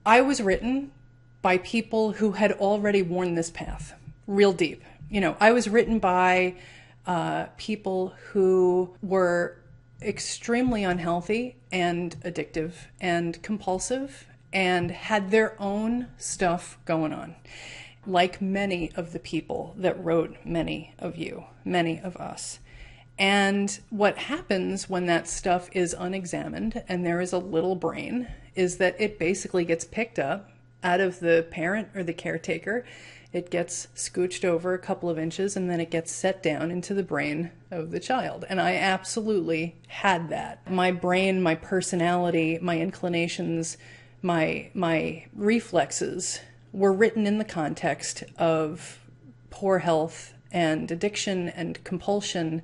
I was written by people who had already worn this path real deep. You know, I was written by people who were extremely unhealthy and addictive and compulsive and had their own stuff going on, like many of the people that wrote many of you, many of us. And what happens when that stuff is unexamined and there is a little brain is that it basically gets picked up out of the parent or the caretaker. It gets scooched over a couple of inches and then it gets set down into the brain of the child. And I absolutely had that. My brain, my personality, my inclinations, my reflexes were written in the context of poor health and addiction and compulsion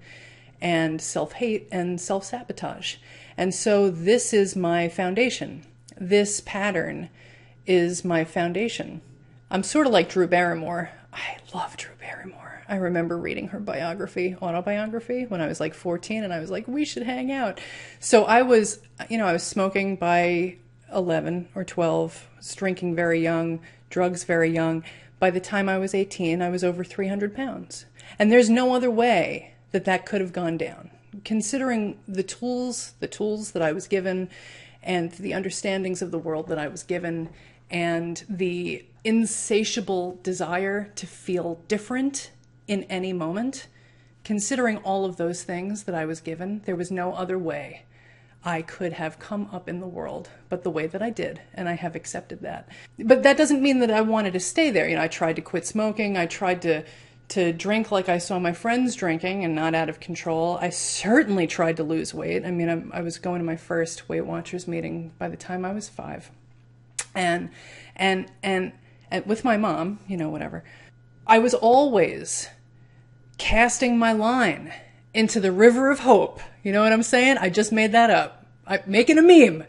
and self-hate and self-sabotage. And so this is my foundation. This pattern is my foundation. I'm sort of like Drew Barrymore. I love Drew Barrymore. I remember reading her autobiography, when I was like 14, and I was like, we should hang out. So I was smoking by 11 or 12, drinking very young, drugs very young. By the time I was 18, I was over 300 pounds. And there's no other way that could have gone down. Considering the tools that I was given and the understandings of the world that I was given and the insatiable desire to feel different in any moment, considering all of those things that I was given, there was no other way I could have come up in the world but the way that I did, and I have accepted that. But that doesn't mean that I wanted to stay there. You know, I tried to quit smoking. I tried to drink like I saw my friends drinking and not out of control. I certainly tried to lose weight. I mean, I was going to my first Weight Watchers meeting by the time I was 5. And with my mom, you know, whatever. I was always casting my line into the river of hope. You know what I'm saying? I just made that up. I'm making a meme.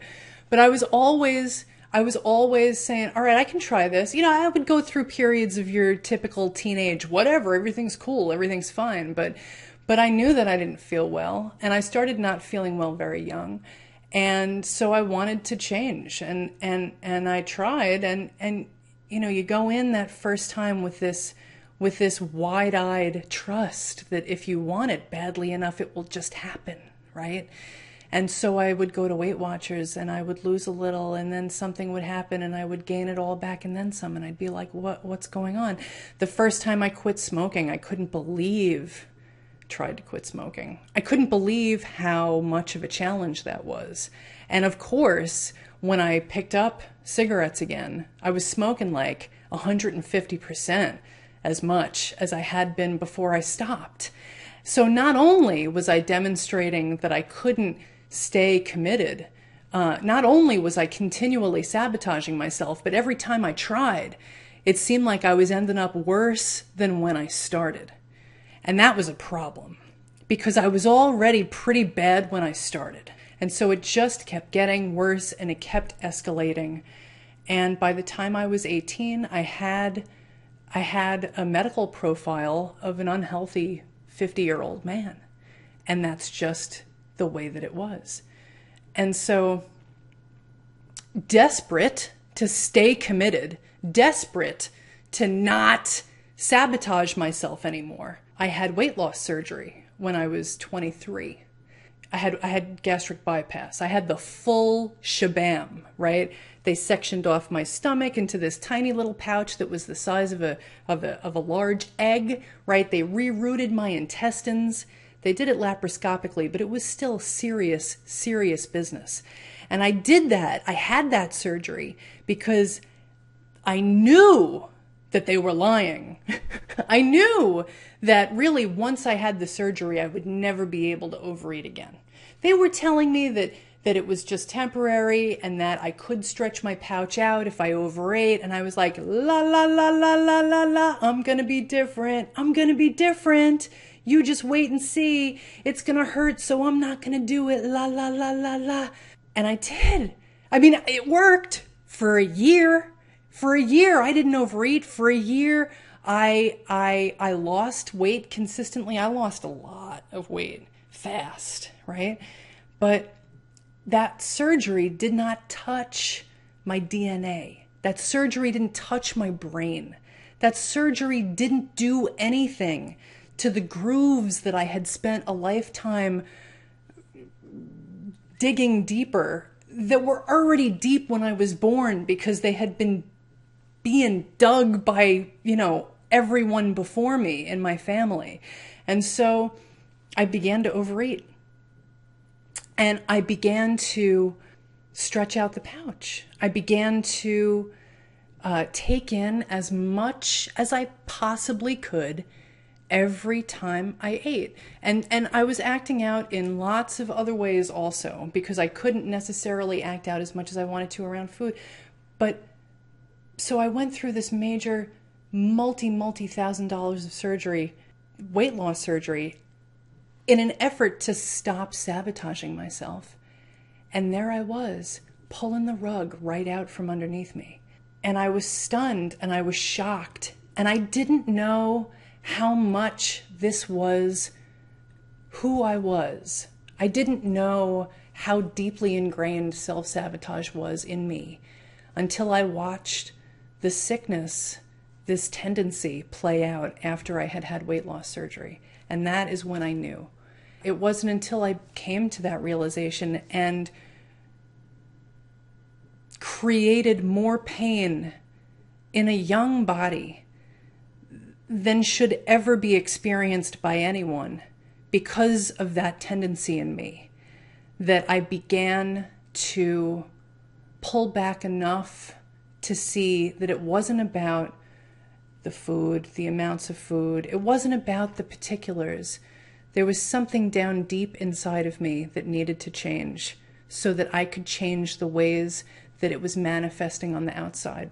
But I was always saying, all right, I can try this. You know, I would go through periods of your typical teenage, whatever, everything's cool, everything's fine. But I knew that I didn't feel well, and I started not feeling well very young. And so I wanted to change, and I tried, and you know, you go in that first time with this wide-eyed trust that if you want it badly enough, it will just happen, right? And so I would go to Weight Watchers and I would lose a little, and then something would happen and I would gain it all back and then some, and I'd be like, what's going on? The first time I quit smoking, I couldn't believe tried to quit smoking. I couldn't believe how much of a challenge that was. And of course, when I picked up cigarettes again, I was smoking like 150% as much as I had been before I stopped. So not only was I demonstrating that I couldn't stay committed, not only was I continually sabotaging myself, but every time I tried, it seemed like I was ending up worse than when I started. And that was a problem because I was already pretty bad when I started. And so it just kept getting worse and it kept escalating. And by the time I was 18, I had a medical profile of an unhealthy 50-year-old man. And that's just the way that it was. And so desperate to stay committed, desperate to not sabotage myself anymore, I had weight loss surgery when I was 23. I had gastric bypass. I had the full shabam, right? They sectioned off my stomach into this tiny little pouch that was the size of a large egg, right? They rerouted my intestines. They did it laparoscopically, but it was still serious business. And I did that. I had that surgery because I knew that they were lying. I knew that really once I had the surgery, I would never be able to overeat again. They were telling me that it was just temporary and that I could stretch my pouch out if I overate. And I was like, la, la, la, la, la, la, la, I'm going to be different. I'm going to be different. You just wait and see. It's going to hurt, so I'm not going to do it. La, la, la, la, la. And I did. I mean, it worked for a year. For a year, I didn't overeat. For a year, I lost weight consistently. I lost a lot of weight fast, right? But that surgery did not touch my DNA. That surgery didn't touch my brain. That surgery didn't do anything to the grooves that I had spent a lifetime digging deeper, that were already deep when I was born because they had been being dug by, everyone before me in my family. And so I began to overeat. And I began to stretch out the pouch. I began to take in as much as I possibly could every time I ate. And I was acting out in lots of other ways also, because I couldn't necessarily act out as much as I wanted to around food. But so I went through this major multi-$1,000s of surgery, weight loss surgery, in an effort to stop sabotaging myself. And there I was, pulling the rug right out from underneath me. And I was stunned and I was shocked. And I didn't know how much this was who I was. I didn't know how deeply ingrained self-sabotage was in me until I watched the sickness, this tendency play out after I had had weight loss surgery. And that is when I knew. It wasn't until I came to that realization and created more pain in a young body than should ever be experienced by anyone because of that tendency in me, that I began to pull back enough to see that it wasn't about the food, the amounts of food. It wasn't about the particulars. There was something down deep inside of me that needed to change so that I could change the ways that it was manifesting on the outside.